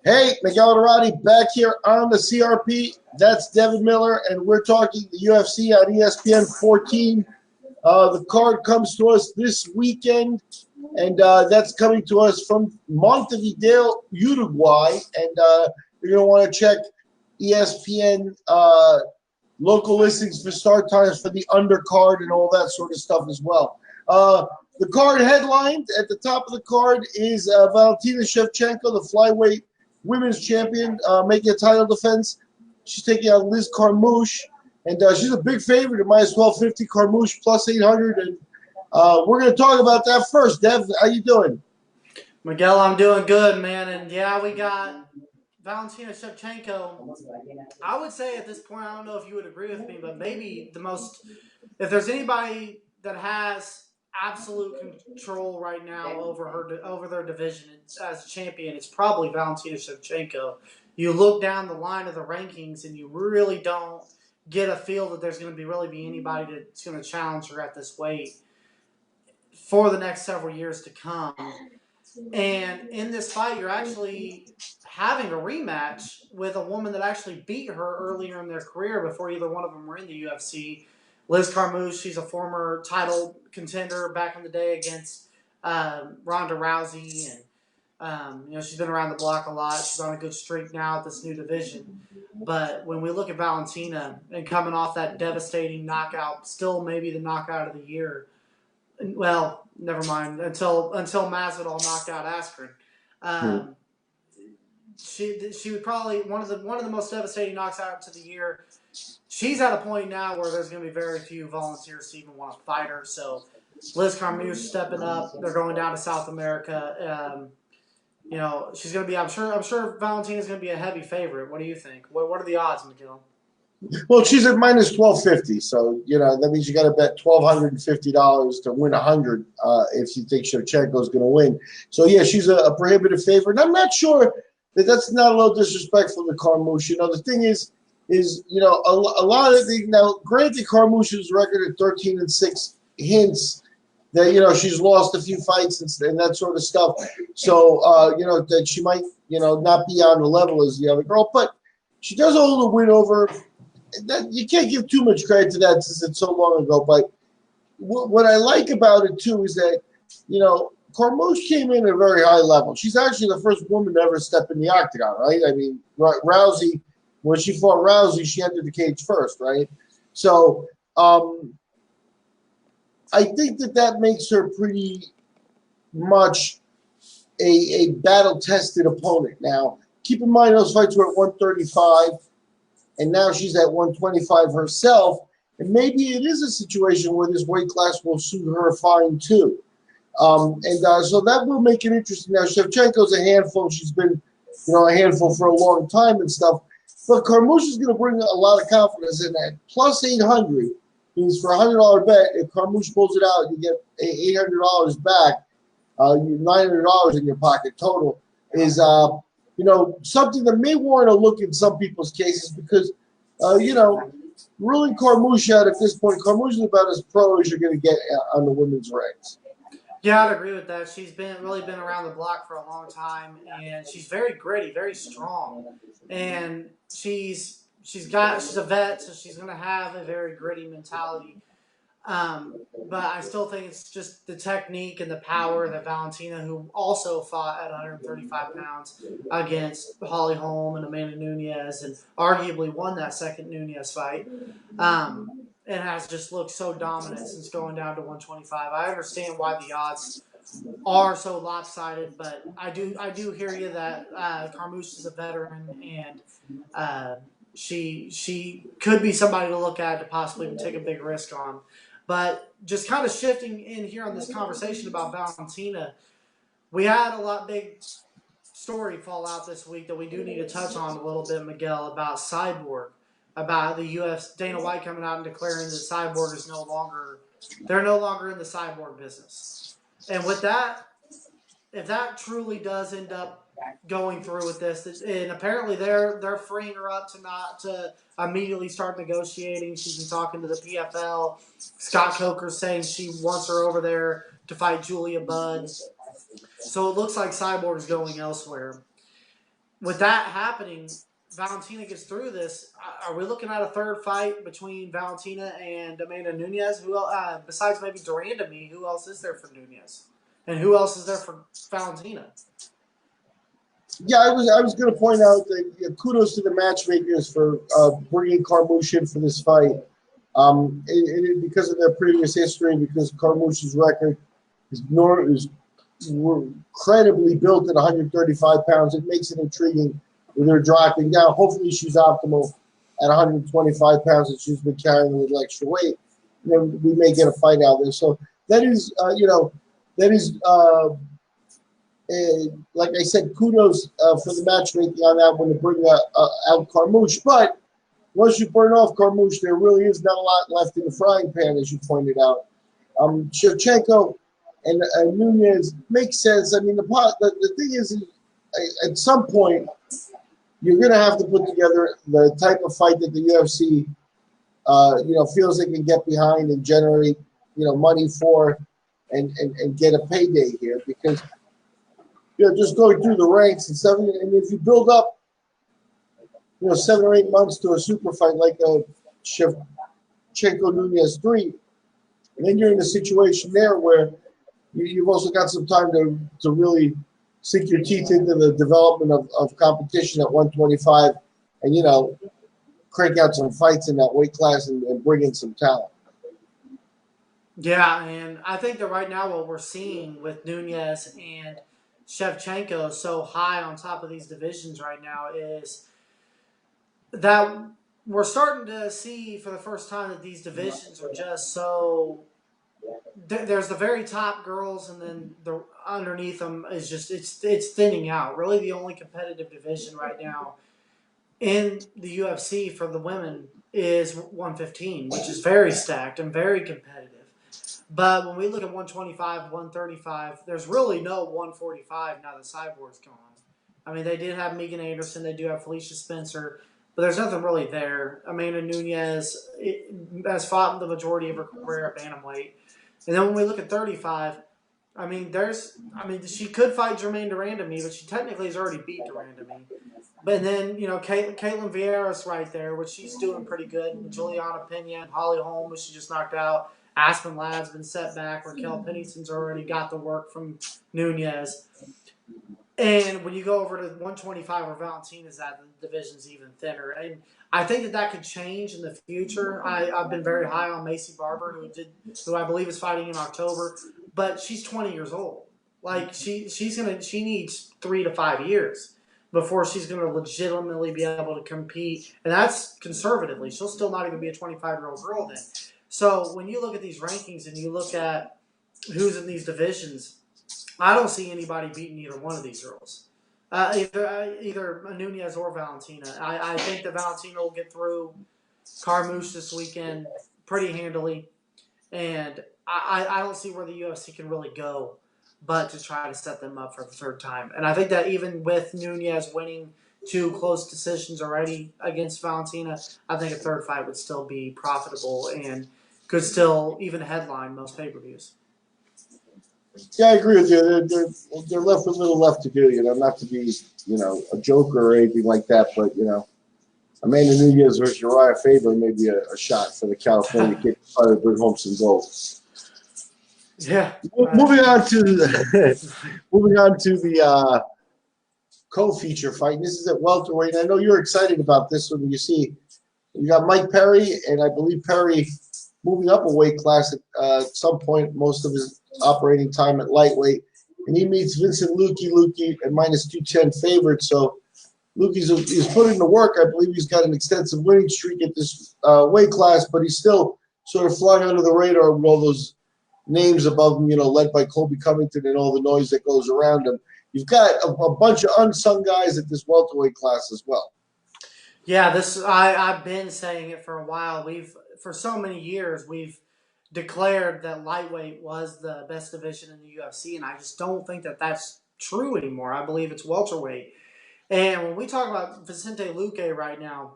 Hey, Miguel Dorati back here on the CRP. That's Devin Miller, and we're talking the UFC on ESPN 14. The card comes to us this weekend, and that's coming to us from Montevideo, Uruguay. And you're going to want to check ESPN local listings for start times for the undercard and all that sort of stuff as well. The card headlined at the top of the card is Valentina Shevchenko, the flyweight women's champion, making a title defense. She's taking on Liz Carmouche, and she's a big favorite at minus 1250. Carmouche plus 800, and we're going to talk about that first. Dev, how you doing? Miguel, I'm doing good, man. And yeah, we got Valentina Shevchenko. I would say at this point, I don't know if you would agree with me, but maybe the most, if there's anybody that has absolute control right now over their division as a champion, it's probably Valentina Shevchenko. You look down the line of the rankings, and you really don't get a feel that there's going to be anybody that's going to challenge her at this weight for the next several years to come. And in this fight, you're actually having a rematch with a woman that actually beat her earlier in their career before either one of them were in the UFC. Liz Carmouche, she's a former title contender back in the day against Ronda Rousey, and she's been around the block a lot. She's on a good streak now at this new division. But when we look at Valentina and coming off that devastating knockout, still maybe the knockout of the year. Well, never mind. Until Masvidal knocked out Askren, she would probably one of the most devastating knockouts of the year. She's at a point now where there's going to be very few volunteers to even want to fight her. So Liz Carmouche stepping up. They're going down to South America. She's going to be. I'm sure Valentina's going to be a heavy favorite. What do you think? What are the odds, Miguel? Well, she's at minus 1250, so that means you got to bet $1,250 to win 100 if you think Shevchenko is going to win. So yeah, she's a prohibitive favorite. And I'm not sure that's not a little disrespectful to Carmouche. The thing is a lot of the now. Granted, Carmouche's record at 13-6 hints that she's lost a few fights and that sort of stuff. So that she might not be on the level as the other girl, but she does hold a win over. That you can't give too much credit to that since it's so long ago. But what I like about it too is that Carmouche came in at a very high level. She's actually the first woman to ever step in the octagon, right? I mean, Rousey, when she fought Rousey, she entered the cage first, right? So I think that makes her pretty much a battle-tested opponent. Now, keep in mind those fights were at 135. And now she's at 125 herself. And maybe it is a situation where this weight class will suit her fine, too. So that will make it interesting. Now, Shevchenko's a handful. She's been, a handful for a long time and stuff. But Carmouche is going to bring a lot of confidence in that. Plus 800 means for a $100 bet, if Carmouche pulls it out, you get $800 back. $900 in your pocket total is something that may warrant a look in some people's cases because, ruling Carmouche out at this point, Carmouche is about as pro as you're going to get on the women's ranks. Yeah, I'd agree with that. She's been around the block for a long time, and she's very gritty, very strong, and she's a vet, so she's going to have a very gritty mentality. But I still think it's just the technique and the power that Valentina, who also fought at 135 pounds against Holly Holm and Amanda Nunes, and arguably won that second Nunes fight, and has just looked so dominant since going down to 125. I understand why the odds are so lopsided, but I do hear you that Carmouche is a veteran, and she could be somebody to look at to possibly take a big risk on. But just kind of shifting in here on this conversation about Valentina, we had a big story fall out this week that we do need to touch on a little bit, Miguel, about Cyborg, about the UFC, Dana White coming out and declaring that Cyborg is no longer in the Cyborg business. And with that, if that truly does end up going through with this, and apparently they're freeing her up to immediately start negotiating. She's been talking to the PFL. Scott Coker's saying she wants her over there to fight Julia Budd. So it looks like Cyborg is going elsewhere. with that happening, Valentina gets through this. Are we looking at a third fight between Valentina and Amanda Nunes? Who besides maybe Durand to me? Who else is there for Nunes? And who else is there for Valentina? Yeah, I was going to point out that kudos to the matchmakers for bringing Carmouche in for this fight. Because of their previous history, because Carmouche's record is incredibly built at 135 pounds. It makes it intriguing with her dropping down. Hopefully, she's optimal at 125 pounds, and she's been carrying a little extra weight. And then we may get a fight out there. So that is, that is. Like I said, kudos for the matchmaking on that one to bring out Carmouche. But once you burn off Carmouche, there really is not a lot left in the frying pan, as you pointed out. Shevchenko and Nunes makes sense. I mean, the thing is, at some point, you're going to have to put together the type of fight that the UFC, feels they can get behind and generate, money for, and get a payday here because. Just going through the ranks and stuff. And if you build up, 7 or 8 months to a super fight like a Shevchenko Nunes 3, and then you're in a situation there where you've also got some time to really sink your teeth into the development of competition at 125 and, crank out some fights in that weight class and bring in some talent. Yeah, and I think that right now what we're seeing with Nunes and Shevchenko so high on top of these divisions right now is that we're starting to see for the first time that these divisions are just so. There's the very top girls, and then the underneath them is just it's thinning out. Really, the only competitive division right now in the UFC for the women is 115, which is very stacked and very competitive. But when we look at 125, 135, there's really no 145 now that Cyborg's gone. I mean, they did have Megan Anderson, they do have Felicia Spencer, but there's nothing really there. Amanda Nunes has fought the majority of her career at bantamweight. And then when we look at 35, she could fight Jermaine Durandamy, but she technically has already beat Durandamy. But then, Caitlin Vieira's right there, which she's doing pretty good. Juliana Pena and Holly Holm, which she just knocked out. Aspen Ladd's been set back. Raquel Pennington's already got the work from Nunes. And when you go over to 125 where Valentina's at, the division's even thinner. And I think that could change in the future. I've been very high on Macy Barber, who I believe is fighting in October, but she's 20 years old. Like she needs 3 to 5 years before she's going to legitimately be able to compete, and that's conservatively. She'll still not even be a 25-year-old girl then. So when you look at these rankings and you look at who's in these divisions, I don't see anybody beating either one of these girls. Either Nunes or Valentina. I think that Valentina will get through Carmouche this weekend pretty handily. And I don't see where the UFC can really go but to try to set them up for the third time. And I think that even with Nunes winning 2 close decisions already against Valentina, I think a third fight would still be profitable and could still even headline most pay-per-views. Yeah, I agree with you. They're left with little left to do, not to be, a joker or anything like that, but, Amanda Nunes versus Uriah Faber may be a shot for the California kid to try to bring home some gold. Yeah. Moving on to the co-feature fight. This is at welterweight. I know you're excited about this one. You got Mike Perry, and I believe Perry moving up a weight class at some point, most of his operating time at lightweight. And he meets Vincent Luque at minus 210 favorite. So he's put in the work. I believe he's got an extensive winning streak at this weight class, but he's still sort of flying under the radar with all those names above him, led by Colby Covington and all the noise that goes around him. You've got a bunch of unsung guys at this welterweight class as well. Yeah, I've been saying it for a while. For so many years, we've declared that lightweight was the best division in the UFC, and I just don't think that that's true anymore. I believe it's welterweight. And when we talk about Vicente Luque right now,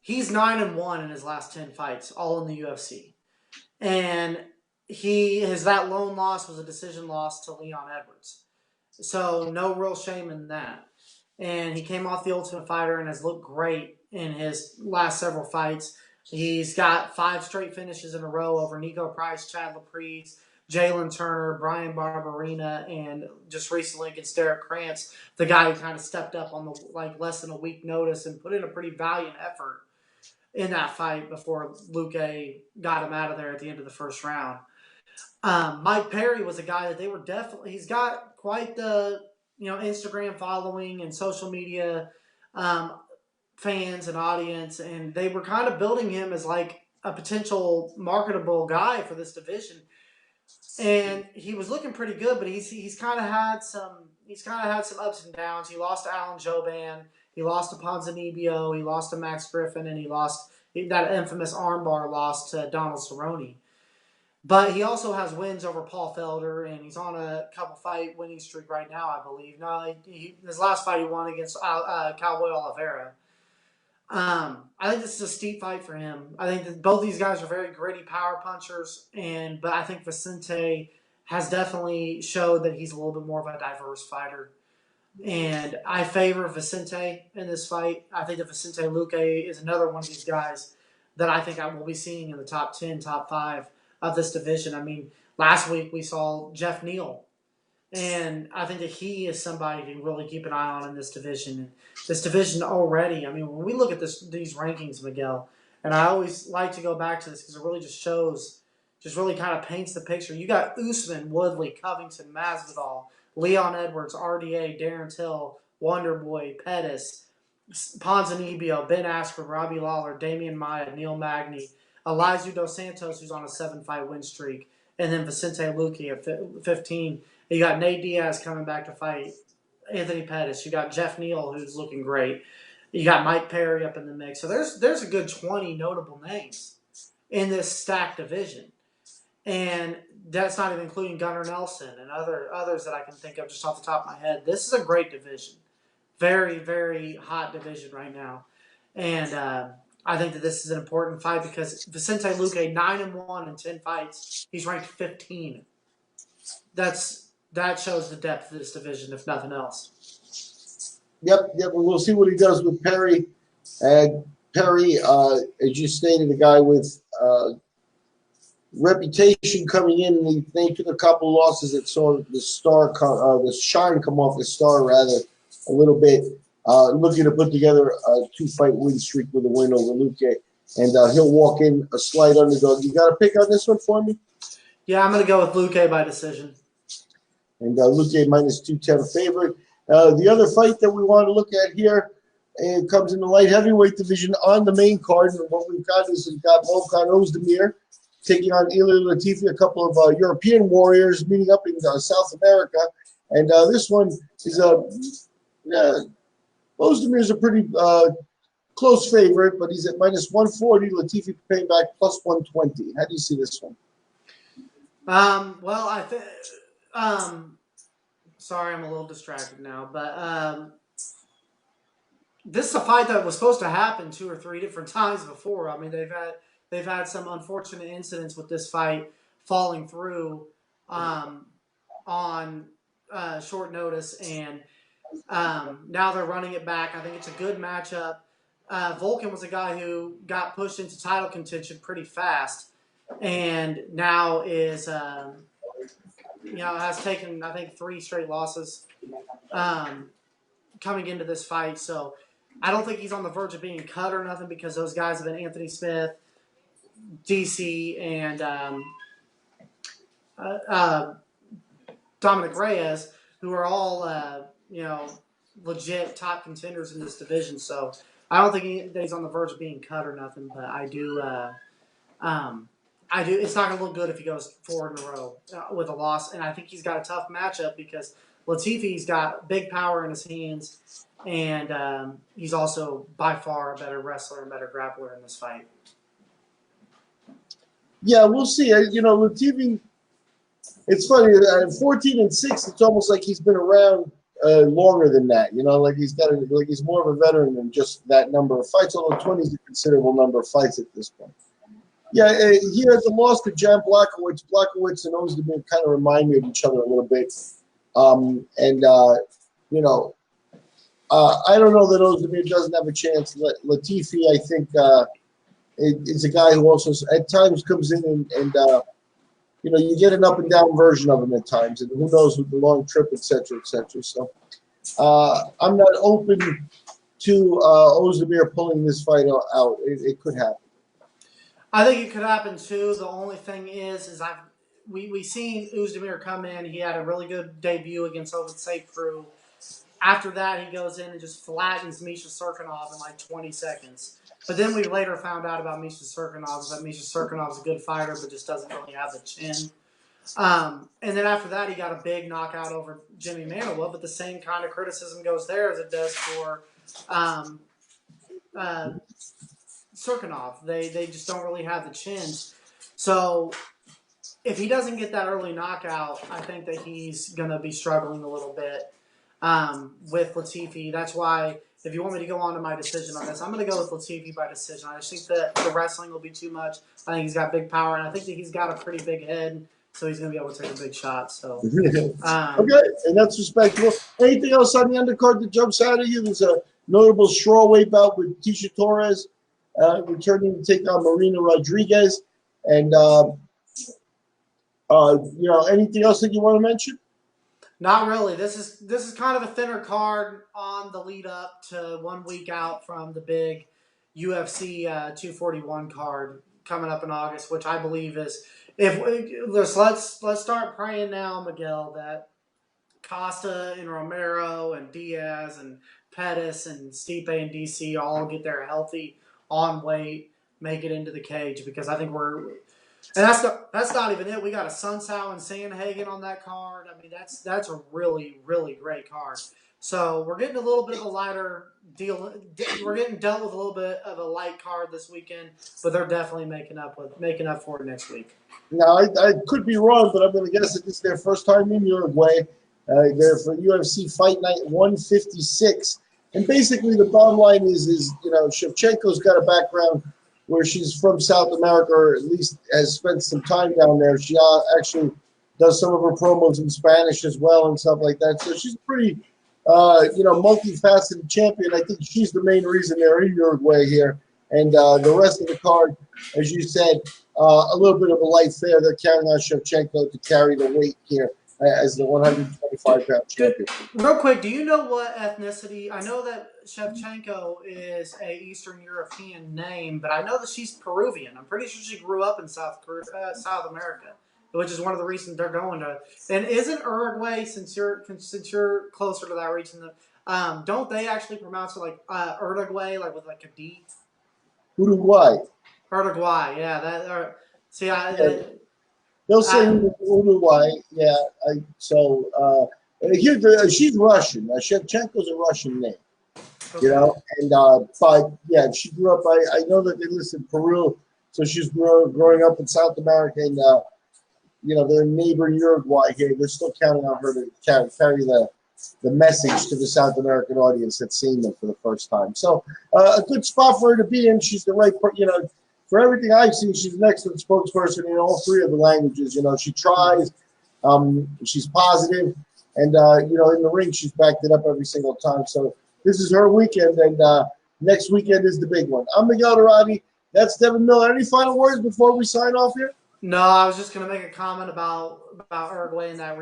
he's 9-1 in his last 10 fights, all in the UFC. And that lone loss was a decision loss to Leon Edwards. So no real shame in that. and he came off the Ultimate Fighter and has looked great in his last several fights. He's got 5 straight finishes in a row over Nico Price, Chad Laprise, Jalen Turner, Brian Barberina, and just recently against Derek Krantz, the guy who kind of stepped up on the less than a week notice and put in a pretty valiant effort in that fight before Luque got him out of there at the end of the first round. Mike Perry was a guy that they were definitely. He's got quite the Instagram following and social media fans and audience, and they were kind of building him as like a potential marketable guy for this division. And he was looking pretty good, but he's kind of had some ups and downs. He lost to Alan Jouban, he lost to Ponzinibbio, he lost to Max Griffin, and he lost that infamous armbar loss to Donald Cerrone. But he also has wins over Paul Felder, and he's on a couple fight winning streak right now, I believe. No, his last fight he won against Cowboy Oliveira. I think this is a steep fight for him. I think that both these guys are very gritty power punchers, but I think Vicente has definitely showed that he's a little bit more of a diverse fighter. And I favor Vicente in this fight. I think that Vicente Luque is another one of these guys that I think I will be seeing in the top 10, top 5 of this division. I mean, last week we saw Jeff Neal, and I think that he is somebody to really keep an eye on in this division. And this division already, I mean, when we look at these rankings, Miguel, and I always like to go back to this because it really just shows, just really kind of paints the picture. You got Usman, Woodley, Covington, Masvidal, Leon Edwards, RDA, Darren Till, Wonderboy, Pettis, Ponzinibbio, Ben Askren, Robbie Lawler, Damian Maia, Neil Magny, Elizu Dos Santos, who's on a 7-fight win streak, and then Vicente Luque at 15. You got Nate Diaz coming back to fight Anthony Pettis. You got Jeff Neal, who's looking great. You got Mike Perry up in the mix. So there's a good 20 notable names in this stacked division. And that's not even including Gunnar Nelson and others that I can think of just off the top of my head. This is a great division. Very, very hot division right now. And I think that this is an important fight because Vicente Luque, 9-1 in 10 fights. He's ranked 15. That shows the depth of this division, if nothing else. Yep. We'll see what he does with Perry. And Perry, as you stated, a guy with reputation coming in. They took a couple losses that saw the shine come off the star rather a little bit. Looking to put together a 2-fight win streak with a win over Luque, and he'll walk in a slight underdog. You got a pick on this one for me? Yeah, I'm going to go with Luque by decision. And Luque minus 210 favorite. The other fight that we want to look at here comes in the light heavyweight division on the main card. And what we've got is we've got Volkan Ozdemir taking on Ilir Latifi, a couple of European warriors meeting up in South America. And this one is Ozdemir is a pretty close favorite, but he's at minus 140. Latifi paying back plus 120. How do you see this one? Well, I think. Sorry, I'm a little distracted now, but this is a fight that was supposed to happen 2 or 3 different times before. I mean, they've had some unfortunate incidents with this fight falling through on short notice, and now they're running it back. I think it's a good matchup. Volkan was a guy who got pushed into title contention pretty fast, and now is has taken, I think, 3 straight losses coming into this fight. So I don't think he's on the verge of being cut or nothing because those guys have been Anthony Smith, DC, and Dominic Reyes, who are all legit top contenders in this division. So I don't think he's on the verge of being cut or nothing, but I do. It's not going to look good if he goes 4 in a row with a loss, and I think he's got a tough matchup because Latifi's got big power in his hands, and he's also by far a better wrestler and better grappler in this fight. Yeah, we'll see. Latifi. It's funny. 14-6. It's almost like he's been around longer than that. He's more of a veteran than just that number of fights. Although 20 is a considerable number of fights at this point. Yeah, he has a loss to Jan Blachowicz. Blachowicz and Ozdemir kind of remind me of each other a little bit. I don't know that Ozdemir doesn't have a chance. Latifi, I think, is a guy who also at times comes in and you get an up and down version of him at times, and who knows with the long trip, et cetera, et cetera. So I'm not open to Ozdemir pulling this fight out. It could happen. I think it could happen too. The only thing is we seen Ozdemir come in. He had a really good debut against Ovetsay Crew. After that, he goes in and just flattens Misha Cirkunov in like 20 seconds. But then we later found out about Misha Cirkunov that Misha Cirkunov is a good fighter, but just doesn't really have the chin. And then after that, he got a big knockout over Jimmy Manuwa. But the same kind of criticism goes there as it does for Cirkunov. They just don't really have the chins. So if he doesn't get that early knockout, I think that he's going to be struggling a little bit with Latifi. That's why, if you want me to go on to my decision on this, I'm going to go with Latifi by decision. I just think that the wrestling will be too much. I think he's got big power, and I think that he's got a pretty big head, so he's going to be able to take a big shot. So, okay, and that's respectable. Anything else on the undercard that jumps out at you? There's a notable strawweight bout with Tisha Torres returning to take on Marina Rodriguez, and anything else that you want to mention? Not really. This is kind of a thinner card on the lead up to 1 week out from the big UFC 241 card coming up in August, which I believe is let's start praying now, Miguel, that Costa and Romero and Diaz and Pettis and Stipe and DC all get there healthy, on weight, make it into the cage, because I think and that's not even it. We got a Sunsao and Sandhagen on that card. I mean, that's a really, really great card. So we're getting a little bit of a lighter deal. We're getting dealt with a little bit of a light card this weekend, but they're definitely making up for it next week. Now, I could be wrong, but I'm going to guess that this is their first time in Uruguay. They're for UFC Fight Night 156. And basically the bottom line is Shevchenko's got a background where she's from South America, or at least has spent some time down there. She actually does some of her promos in Spanish as well and stuff like that. So she's a pretty, multifaceted champion. I think she's the main reason they're in Uruguay here. And the rest of the card, as you said, a little bit of a light fare. They're counting on Shevchenko to carry the weight here as the 125-pound champion. Real quick, do you know what ethnicity? I know that Shevchenko is a Eastern European name, but I know that she's Peruvian. I'm pretty sure she grew up in South America, which is one of the reasons they're going to. And isn't Uruguay, since you're closer to that region, don't they actually pronounce it like Uruguay, like with like a D? Uruguay, yeah. They'll say Uruguay, yeah. She's Russian. Shevchenko's a Russian name, but yeah, she grew up. I know that they listed Peru, so she's growing up in South America, and their neighbor Uruguay here. They're still counting on her to carry the message to the South American audience that's seeing them for the first time. So a good spot for her to be in. She's the right, for everything I've seen, she's an excellent spokesperson in all three of the languages. She tries, she's positive, and in the ring she's backed it up every single time. So this is her weekend, and next weekend is the big one. I'm Miguel Dorati. That's Devin Miller. Any final words before we sign off here? No, I was just going to make a comment about Uruguay and that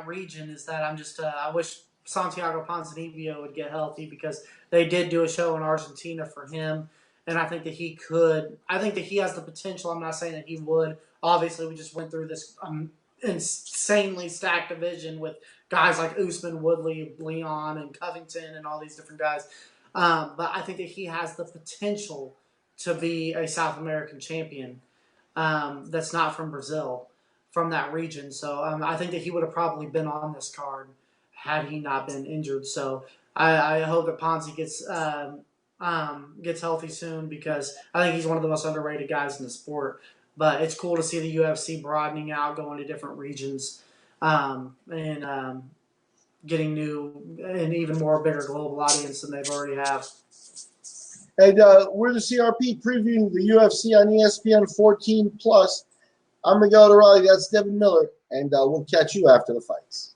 region. Is that I'm just I wish Santiago Ponzinibbio would get healthy, because they did do a show in Argentina for him. And I think that he could. I think that he has the potential. I'm not saying that he would. Obviously, we just went through this insanely stacked division with guys like Usman, Woodley, Leon, and Covington, and all these different guys. But I think that he has the potential to be a South American champion that's not from Brazil, from that region. So I think that he would have probably been on this card had he not been injured. So I hope that Ponzi gets healthy soon, because I think he's one of the most underrated guys in the sport. But it's cool to see the UFC broadening out, going to different regions, and getting new and even more bigger global audience than they've already have. And we're the CRP previewing the UFC on ESPN 14+. I'm Miguel Dorati. That's Devin Miller, and we'll catch you after the fights.